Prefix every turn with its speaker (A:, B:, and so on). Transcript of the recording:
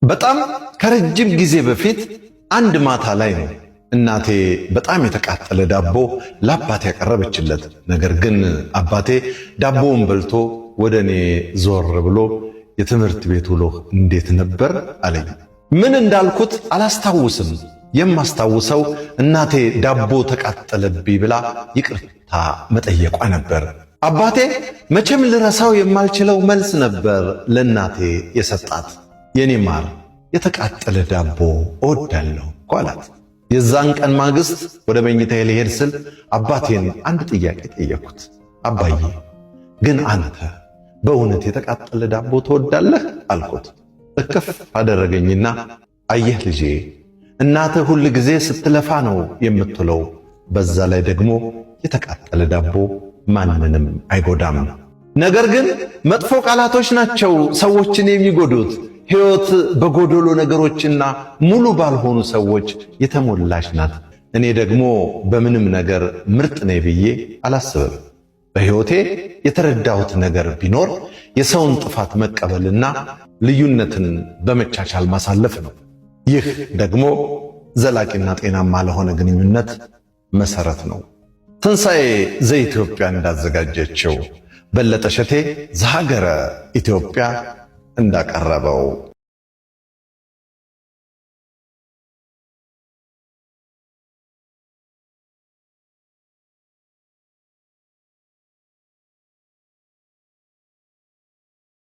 A: በጣም ከረጅም ጊዜ በፊት አንድ ማታ ላይ ነው እናቴ በጣም የተቃጠለ ዳቦ ለአባቴ ያቀረበችለት። ነገር ግን አባቴ ዳቦውን በልቶ ወደ እኔ ዞር ብሎ የትምህርት ቤት ውሎ እንዴት ነበር አለኝ። ምን እንዳልኩት አላስታውስም። የማስታውሰው እናቴ ዳቦ ተቃጠለብኝ ብላ ይቅርታ መጠየቋ ነበር። አባቴ መቼም ልረሳው የማልችለው መልስ ነበር ለእናቴ የሰጣት። የኔ ማር የተቃጠለ ዳቦ እወዳለሁ እኮ አላት። የዛን ቀን ማግስት ወደ መኝታዬ ልሄድ ስል አባቴን አንድ ጥያቄ ጠየቅኩት። አባዬ ግን አንተ በእውነት የተቃጠለ ዳቦ ትወዳለህ አልኩት። እቅፍ አደረገኝና አየህ ልጄ፣ እናትህ ሁል ጊዜ ስትለፋ ነው የምትውለው። በዛ ላይ ደግሞ የተቃጠለ ዳቦ ማንንም አይጎዳም። ነገር ግን መጥፎ ቃላቶች ናቸው ሰዎችን የሚጎዱት። ሕይወት በጎዶሎ ነገሮችና ሙሉ ባልሆኑ ሰዎች የተሞላች ናት። እኔ ደግሞ በምንም ነገር ምርጥ ነኝ ብዬ አላስብም። በሕይወቴ የተረዳሁት ነገር ቢኖር የሰውን ጥፋት መቀበልና ልዩነትን በመቻቻል ማሳለፍ ነው። ይህ ደግሞ ዘላቂና ጤናማ ለሆነ ግንኙነት መሰረት ነው። ትንሣኤ ዘኢትዮጵያ እንዳዘጋጀችው፣ በለጠ ሸቴ ዘሀገረ ኢትዮጵያ እንዳቀረበው